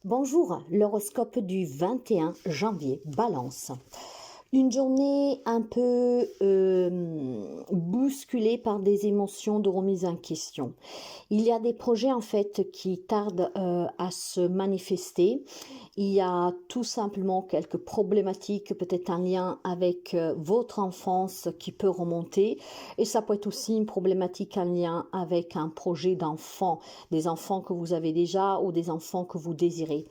Bonjour, l'horoscope du 21 janvier, Balance. Une journée un peu bousculée par des émotions de remise en question. Il y a des projets en fait qui tardent à se manifester. Il y a tout simplement quelques problématiques, peut-être un lien avec votre enfance qui peut remonter. Et ça peut être aussi une problématique, un lien avec un projet d'enfant, des enfants que vous avez déjà ou des enfants que vous désirez.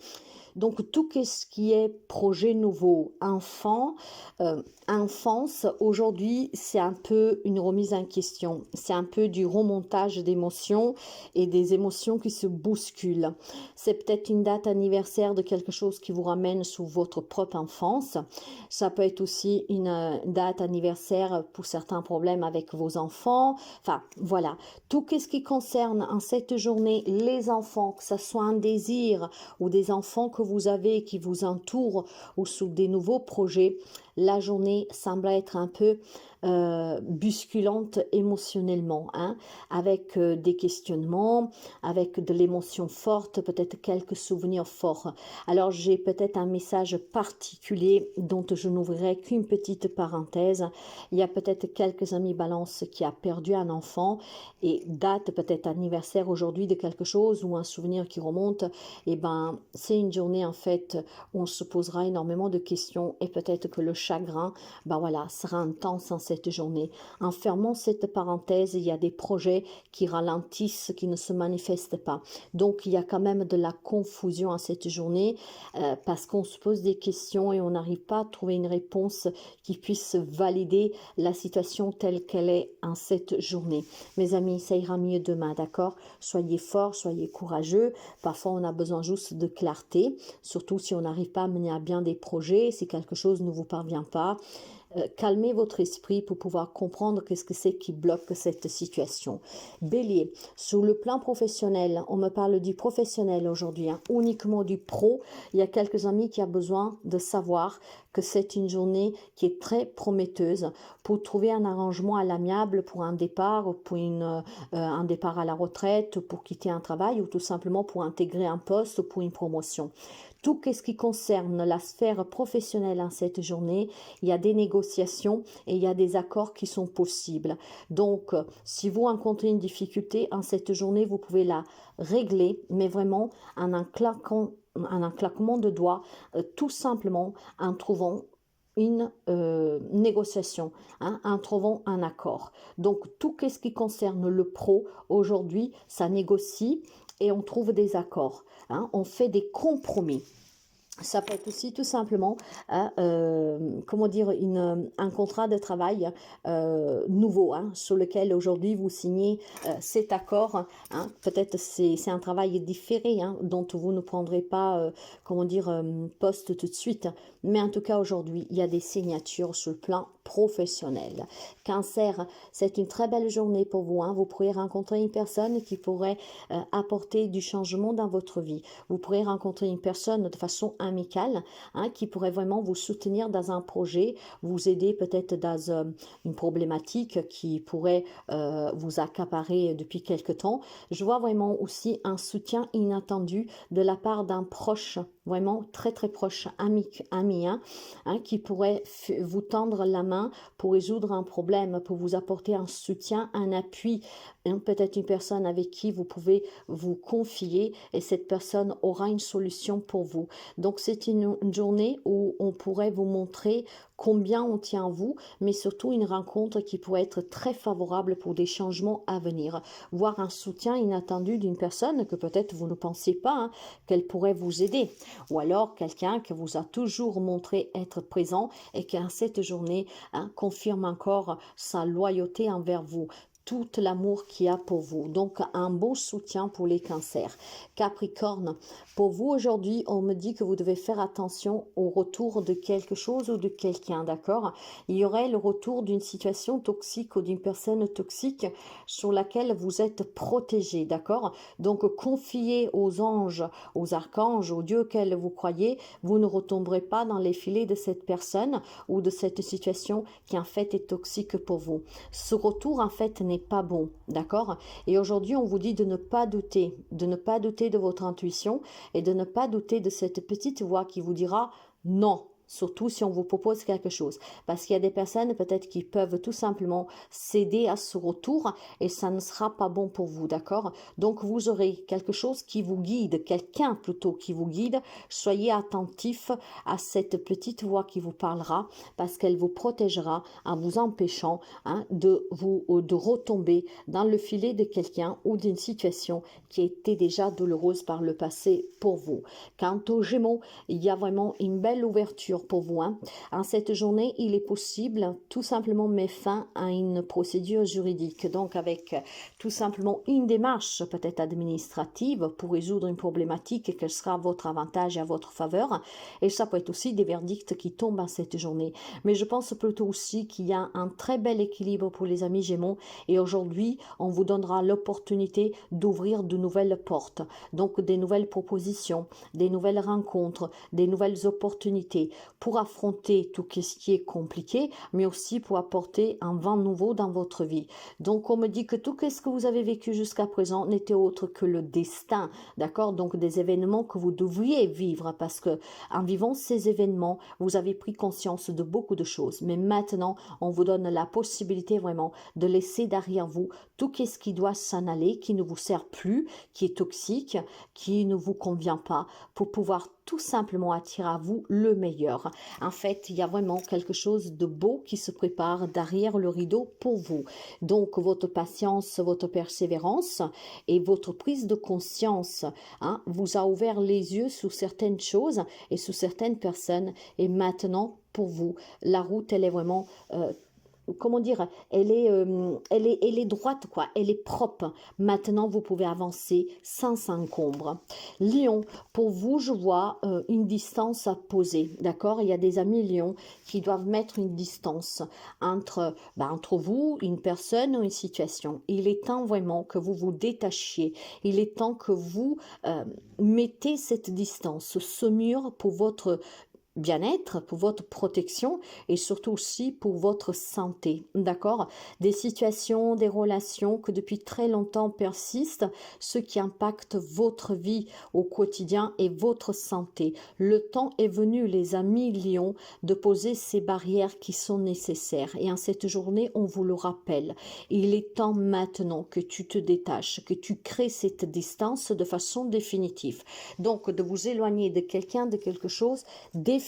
Donc tout ce qui est projet nouveau, enfance, aujourd'hui c'est un peu une remise en question, c'est un peu du remontage d'émotions et des émotions qui se bousculent. C'est peut-être une date anniversaire de quelque chose qui vous ramène sous votre propre enfance. Ça peut être aussi une date anniversaire pour certains problèmes avec vos enfants. Enfin voilà, tout ce qui concerne en cette journée les enfants, que ce soit un désir ou des enfants que vous avez qui vous entourent ou sous des nouveaux projets, la journée semble être un peu bousculante émotionnellement, avec des questionnements, avec de l'émotion forte, peut-être quelques souvenirs forts. Alors j'ai peut-être un message particulier dont je n'ouvrirai qu'une petite parenthèse. Il y a peut-être quelques amis Balance qui a perdu un enfant et date peut-être anniversaire aujourd'hui de quelque chose ou un souvenir qui remonte. Et ben c'est une journée en fait où on se posera énormément de questions et peut-être que le chagrin, ben voilà, sera intense en cette journée. En fermant cette parenthèse, il y a des projets qui ralentissent, qui ne se manifestent pas. Donc il y a quand même de la confusion à cette journée parce qu'on se pose des questions et on n'arrive pas à trouver une réponse qui puisse valider la situation telle qu'elle est en cette journée. Mes amis, ça ira mieux demain, d'accord? Soyez forts, soyez courageux. Parfois, on a besoin juste de clarté, surtout si on n'arrive pas à mener à bien des projets, si quelque chose ne vous parvient pas. Calmez votre esprit pour pouvoir comprendre qu'est-ce que c'est qui bloque cette situation. Bélier, sur le plan professionnel, on me parle du professionnel aujourd'hui, uniquement du pro. Il y a quelques amis qui ont besoin de savoir que c'est une journée qui est très prometteuse pour trouver un arrangement à l'amiable pour un départ, pour un départ à la retraite, pour quitter un travail ou tout simplement pour intégrer un poste ou pour une promotion. Tout ce qui concerne la sphère professionnelle en cette journée, il y a des négociations et il y a des accords qui sont possibles. Donc, si vous rencontrez une difficulté en cette journée, vous pouvez la régler, mais vraiment en un claquement de doigts, tout simplement en trouvant une négociation, en trouvant un accord. Donc, tout ce qui concerne le pro, aujourd'hui, ça négocie et on trouve des accords. On fait des compromis. Ça peut être aussi tout simplement comment dire, un contrat de travail nouveau sur lequel aujourd'hui vous signez cet accord. Peut-être c'est un travail différé dont vous ne prendrez pas comment dire poste tout de suite. Mais en tout cas aujourd'hui, il y a des signatures sur le plan professionnel. Cancer, c'est une très belle journée pour vous. Vous pourrez rencontrer une personne qui pourrait apporter du changement dans votre vie. Vous pourrez rencontrer une personne de façon amicale qui pourrait vraiment vous soutenir dans un projet, vous aider peut-être dans une problématique qui pourrait vous accaparer depuis quelque temps. Je vois vraiment aussi un soutien inattendu de la part d'un proche, vraiment très très proche, ami, qui pourrait vous tendre la main pour résoudre un problème, pour vous apporter un soutien, un appui, peut-être une personne avec qui vous pouvez vous confier et cette personne aura une solution pour vous. Donc c'est une journée où on pourrait vous montrer combien on tient à vous, mais surtout une rencontre qui pourrait être très favorable pour des changements à venir. Voir un soutien inattendu d'une personne que peut-être vous ne pensiez pas qu'elle pourrait vous aider. Ou alors quelqu'un qui vous a toujours montré être présent et qui en cette journée confirme encore sa loyauté envers vous. Tout l'amour qu'il y a pour vous. Donc, un bon soutien pour les cancers. Capricorne, pour vous aujourd'hui, on me dit que vous devez faire attention au retour de quelque chose ou de quelqu'un, d'accord? Il y aurait le retour d'une situation toxique ou d'une personne toxique sur laquelle vous êtes protégé, d'accord? Donc, confiez aux anges, aux archanges, aux dieux auxquels vous croyez, vous ne retomberez pas dans les filets de cette personne ou de cette situation qui en fait est toxique pour vous. Ce retour en fait n'est n'est pas bon, d'accord? Et aujourd'hui, on vous dit de ne pas douter, de votre intuition et de ne pas douter de cette petite voix qui vous dira non. Surtout si on vous propose quelque chose. Parce qu'il y a des personnes peut-être qui peuvent tout simplement céder à ce retour et ça ne sera pas bon pour vous, d'accord? Donc vous aurez quelque chose qui vous guide, quelqu'un plutôt qui vous guide. Soyez attentif à cette petite voix qui vous parlera parce qu'elle vous protégera en vous empêchant de retomber dans le filet de quelqu'un ou d'une situation qui a été déjà douloureuse par le passé pour vous. Quant aux Gémeaux, il y a vraiment une belle ouverture pour vous. En cette journée, il est possible tout simplement mettre fin à une procédure juridique. Donc avec tout simplement une démarche peut-être administrative pour résoudre une problématique qui sera à votre avantage et à votre faveur. Et ça peut être aussi des verdicts qui tombent en cette journée. Mais je pense plutôt aussi qu'il y a un très bel équilibre pour les amis Gémeaux. Et aujourd'hui, on vous donnera l'opportunité d'ouvrir de nouvelles portes. Donc des nouvelles propositions, des nouvelles rencontres, des nouvelles opportunités pour affronter tout ce qui est compliqué, mais aussi pour apporter un vent nouveau dans votre vie. Donc on me dit que tout ce que vous avez vécu jusqu'à présent n'était autre que le destin, d'accord? Donc des événements que vous devriez vivre parce que en vivant ces événements, vous avez pris conscience de beaucoup de choses. Mais maintenant, on vous donne la possibilité vraiment de laisser derrière vous tout ce qui doit s'en aller, qui ne vous sert plus, qui est toxique, qui ne vous convient pas, pour pouvoir tout simplement attirer à vous le meilleur. En fait, il y a vraiment quelque chose de beau qui se prépare derrière le rideau pour vous. Donc, votre patience, votre persévérance et votre prise de conscience vous a ouvert les yeux sur certaines choses et sur certaines personnes. Et maintenant, pour vous, la route, elle est vraiment... comment dire, elle est droite, quoi, elle est propre. Maintenant, vous pouvez avancer sans s'encombre. Lion, pour vous, je vois une distance à poser, d'accord? Il y a des amis Lion qui doivent mettre une distance entre vous, une personne ou une situation. Il est temps vraiment que vous vous détachiez. Il est temps que vous mettez cette distance, ce mur pour votre bien-être, pour votre protection et surtout aussi pour votre santé, d'accord? Des situations, des relations que depuis très longtemps persistent, ce qui impacte votre vie au quotidien et votre santé. Le temps est venu, les amis Lion, de poser ces barrières qui sont nécessaires et en cette journée, on vous le rappelle. Il est temps maintenant que tu te détaches, que tu crées cette distance de façon définitive. Donc, de vous éloigner de quelqu'un, de quelque chose, définitivement.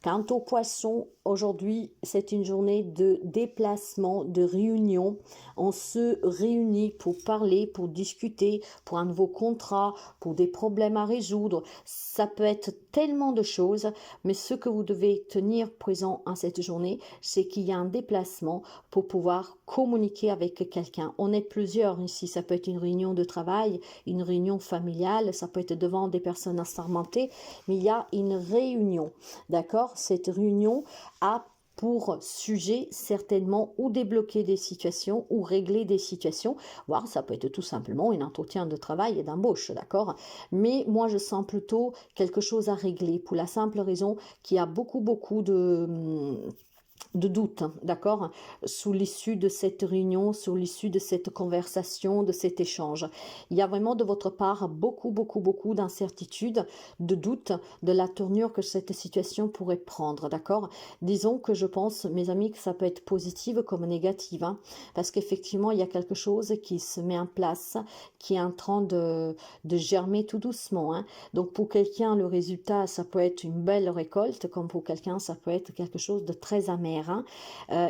Quant aux poissons, aujourd'hui, c'est une journée de déplacement, de réunion. On se réunit pour parler, pour discuter, pour un nouveau contrat, pour des problèmes à résoudre. Ça peut être tellement de choses, mais ce que vous devez tenir présent en cette journée, c'est qu'il y a un déplacement pour pouvoir communiquer avec quelqu'un. On est plusieurs ici, ça peut être une réunion de travail, une réunion familiale, ça peut être devant des personnes assermentées, mais il y a une réunion, d'accord? Cette réunion a pour sujet certainement ou débloquer des situations ou régler des situations, voire ça peut être tout simplement un entretien de travail et d'embauche, d'accord? Mais moi je sens plutôt quelque chose à régler pour la simple raison qu'il y a beaucoup de doute, d'accord, sous l'issue de cette réunion, sous l'issue de cette conversation, de cet échange. Il y a vraiment de votre part beaucoup d'incertitudes, de doutes, de la tournure que cette situation pourrait prendre, d'accord. Disons que je pense, mes amis, que ça peut être positive comme négative, parce qu'effectivement, il y a quelque chose qui se met en place, qui est en train de germer tout doucement. Donc pour quelqu'un, le résultat, ça peut être une belle récolte, comme pour quelqu'un, ça peut être quelque chose de très amer.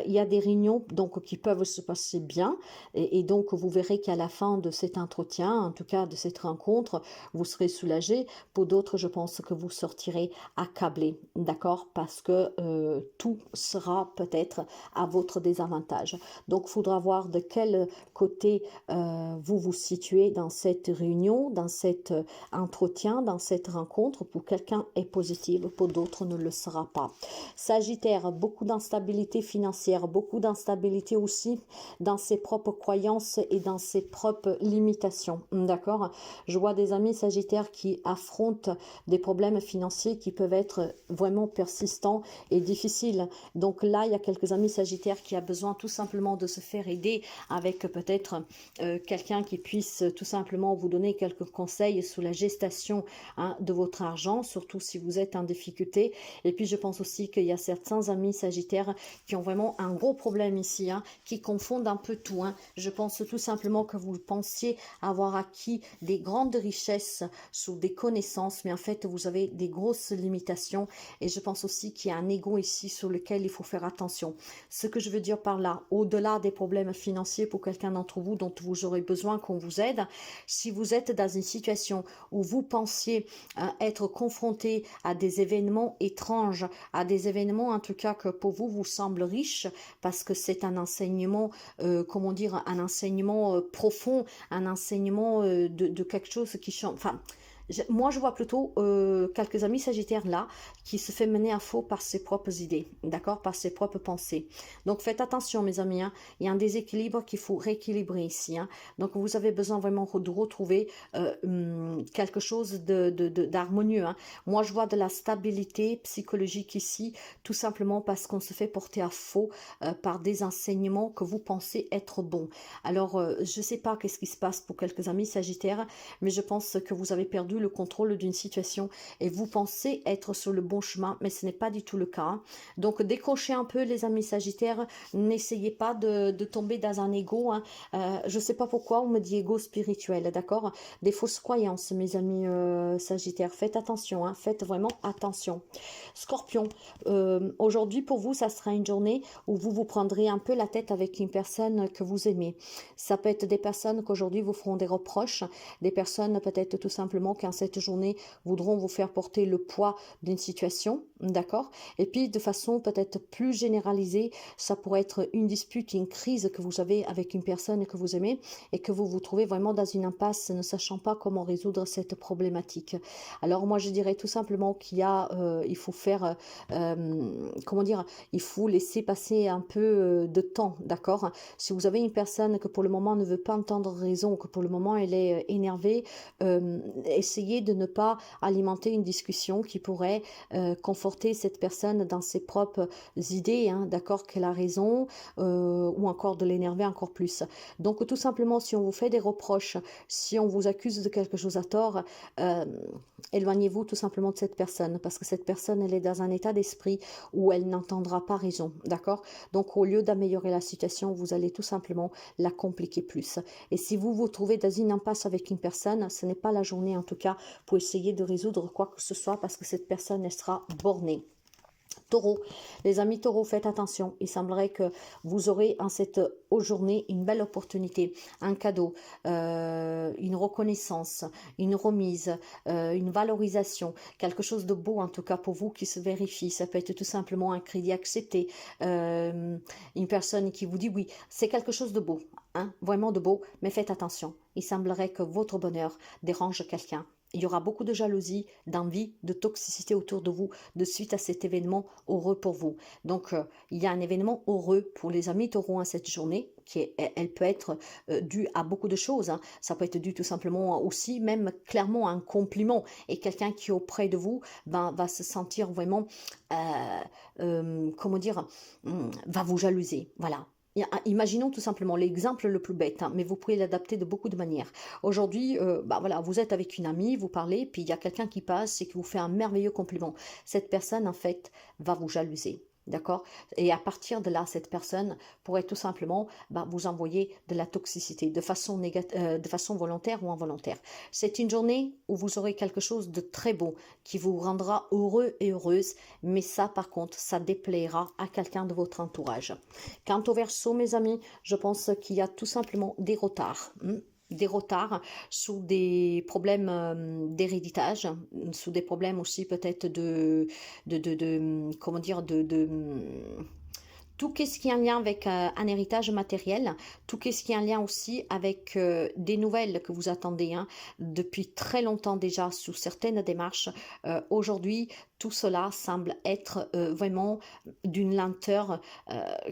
Il y a des réunions donc qui peuvent se passer bien et donc vous verrez qu'à la fin de cet entretien, en tout cas de cette rencontre, vous serez soulagé. Pour d'autres, je pense que vous sortirez accablé, d'accord, parce que tout sera peut-être à votre désavantage. Donc, il faudra voir de quel côté vous vous situez dans cette réunion, dans cet entretien, dans cette rencontre. Pour quelqu'un est positive, pour d'autres ne le sera pas. Sagittaire, beaucoup d'instabilité d'instabilité financière, beaucoup d'instabilité aussi dans ses propres croyances et dans ses propres limitations. D'accord? Je vois des amis sagittaires qui affrontent des problèmes financiers qui peuvent être vraiment persistants et difficiles. Donc là, il y a quelques amis sagittaires qui a besoin tout simplement de se faire aider avec peut-être quelqu'un qui puisse tout simplement vous donner quelques conseils sous la gestation de votre argent, surtout si vous êtes en difficulté. Et puis je pense aussi qu'il y a certains amis sagittaires qui ont vraiment un gros problème ici, qui confondent un peu tout. Je pense tout simplement que vous pensiez avoir acquis des grandes richesses sous des connaissances, mais en fait vous avez des grosses limitations. Et je pense aussi qu'il y a un ego ici sur lequel il faut faire attention. Ce que je veux dire par là, au-delà des problèmes financiers pour quelqu'un d'entre vous dont vous aurez besoin qu'on vous aide, si vous êtes dans une situation où vous pensiez être confronté à des événements étranges, à des événements en tout cas que pour vous vous semblent riches, parce que c'est un enseignement, comment dire, un enseignement profond, un enseignement de quelque chose qui change. Enfin, moi, je vois plutôt quelques amis sagittaires là qui se fait mener à faux par ses propres idées, d'accord, par ses propres pensées. Donc, faites attention, mes amis. Il y a un déséquilibre qu'il faut rééquilibrer ici. Donc, vous avez besoin vraiment de retrouver quelque chose d'harmonieux. Moi, je vois de la stabilité psychologique ici, tout simplement parce qu'on se fait porter à faux par des enseignements que vous pensez être bons. Alors, je ne sais pas qu'est-ce qui se passe pour quelques amis sagittaires, mais je pense que vous avez perdu le contrôle d'une situation et vous pensez être sur le bon chemin, mais ce n'est pas du tout le cas. Donc décrochez un peu les amis sagittaires, n'essayez pas de tomber dans un ego. Je ne sais pas pourquoi on me dit ego spirituel, d'accord? Des fausses croyances, mes amis sagittaires, faites attention, faites vraiment attention. Scorpion, aujourd'hui pour vous, ça sera une journée où vous vous prendrez un peu la tête avec une personne que vous aimez. Ça peut être des personnes qu'aujourd'hui vous feront des reproches, des personnes peut-être tout simplement qu'en cette journée voudront vous faire porter le poids d'une situation, d'accord? Et puis de façon peut-être plus généralisée, ça pourrait être une dispute, une crise que vous avez avec une personne que vous aimez et que vous vous trouvez vraiment dans une impasse ne sachant pas comment résoudre cette problématique. Alors moi je dirais tout simplement il faut faire, comment dire, il faut laisser passer un peu de temps, d'accord? Si vous avez une personne que pour le moment ne veut pas entendre raison, que pour le moment elle est énervée, essayez de ne pas alimenter une discussion qui pourrait conforter cette personne dans ses propres idées, d'accord, qu'elle a raison, ou encore de l'énerver encore plus. Donc tout simplement, si on vous fait des reproches, si on vous accuse de quelque chose à tort, éloignez-vous tout simplement de cette personne, parce que cette personne, elle est dans un état d'esprit où elle n'entendra pas raison, d'accord? Donc au lieu d'améliorer la situation, vous allez tout simplement la compliquer plus. Et si vous vous trouvez dans une impasse avec une personne, ce n'est pas la journée en tout cas pour essayer de résoudre quoi que ce soit, parce que cette personne, elle sera bornée. Taureau, les amis taureaux, faites attention. Il semblerait que vous aurez en cette journée une belle opportunité, un cadeau, une reconnaissance, une remise, une valorisation, quelque chose de beau en tout cas pour vous qui se vérifie. Ça peut être tout simplement un crédit accepté, une personne qui vous dit oui, c'est quelque chose de beau, vraiment de beau, mais faites attention. Il semblerait que votre bonheur dérange quelqu'un. Il y aura beaucoup de jalousie, d'envie, de toxicité autour de vous de suite à cet événement heureux pour vous. Donc, il y a un événement heureux pour les amis taureaux cette journée, elle peut être due à beaucoup de choses. Ça peut être dû tout simplement aussi, même clairement, à un compliment. Et quelqu'un qui est auprès de vous va se sentir vraiment, comment dire, va vous jalouser. Voilà. Imaginons tout simplement l'exemple le plus bête, mais vous pouvez l'adapter de beaucoup de manières. Aujourd'hui, voilà, vous êtes avec une amie, vous parlez, puis il y a quelqu'un qui passe et qui vous fait un merveilleux compliment. Cette personne, en fait, va vous jalouser. D'accord? Et à partir de là, cette personne pourrait tout simplement vous envoyer de la toxicité de façon volontaire ou involontaire. C'est une journée où vous aurez quelque chose de très beau qui vous rendra heureux et heureuse, mais ça, par contre, ça déplaira à quelqu'un de votre entourage. Quant au Verseau, mes amis, je pense qu'il y a tout simplement des retards. Des retards sous des problèmes d'héritage, sous des problèmes aussi peut-être comment dire, tout ce qui est en lien avec un héritage matériel, tout ce qui est en lien aussi avec des nouvelles que vous attendez depuis très longtemps déjà sous certaines démarches. Aujourd'hui, tout cela semble être vraiment d'une lenteur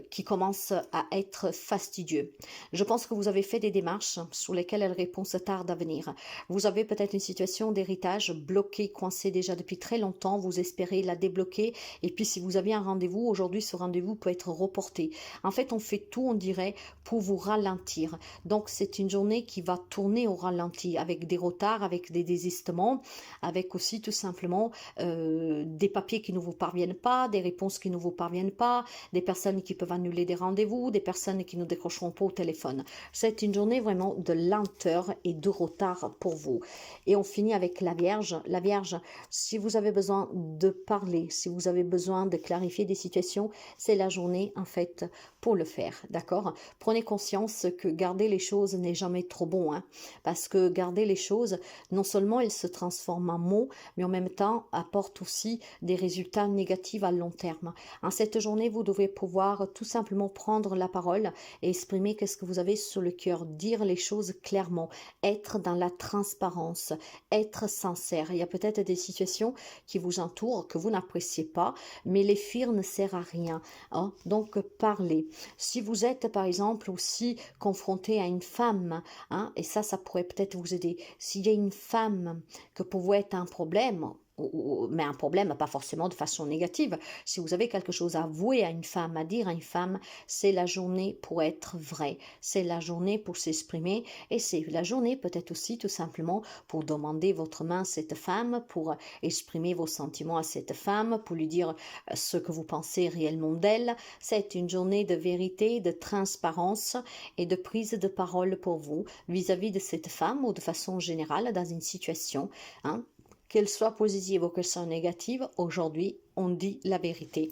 qui commence à être fastidieux. Je pense que vous avez fait des démarches sur lesquelles les réponses tardent à venir. Vous avez peut-être une situation d'héritage bloquée, coincée déjà depuis très longtemps, vous espérez la débloquer, et puis si vous aviez un rendez-vous, aujourd'hui ce rendez-vous peut être reporté. En fait, on fait tout, on dirait, pour vous ralentir. Donc c'est une journée qui va tourner au ralenti, avec des retards, avec des désistements, avec aussi tout simplement des papiers qui ne vous parviennent pas, des réponses qui ne vous parviennent pas, des personnes qui peuvent annuler des rendez-vous, des personnes qui ne décrocheront pas au téléphone. C'est une journée vraiment de lenteur et de retard pour vous. Et on finit avec la Vierge. La Vierge, si vous avez besoin de parler, si vous avez besoin de clarifier des situations, c'est la journée en fait pour le faire, d'accord? Prenez conscience que garder les choses n'est jamais trop bon, hein, parce que garder les choses, non seulement elles se transforment en mots, mais en même temps apportent aussi des résultats négatifs à long terme. En cette journée, vous devez pouvoir tout simplement prendre la parole et exprimer qu'est-ce que vous avez sur le cœur, dire les choses clairement, être dans la transparence, être sincère. Il y a peut-être des situations qui vous entourent, que vous n'appréciez pas, mais les fuir ne sert à rien, hein? Donc parlez. Si vous êtes par exemple aussi confronté à une femme, hein, et ça pourrait peut-être vous aider. S'il y a une femme que pour vous est un problème, mais un problème pas forcément de façon négative. Si vous avez quelque chose à avouer à une femme, à dire à une femme, c'est la journée pour être vrai, c'est la journée pour s'exprimer, et c'est la journée peut-être aussi tout simplement pour demander votre main à cette femme, pour exprimer vos sentiments à cette femme, pour lui dire ce que vous pensez réellement d'elle. C'est une journée de vérité, de transparence et de prise de parole pour vous vis-à-vis de cette femme ou de façon générale dans une situation, hein, qu'elle soit positive ou qu'elle soit négative. Aujourd'hui, on dit la vérité.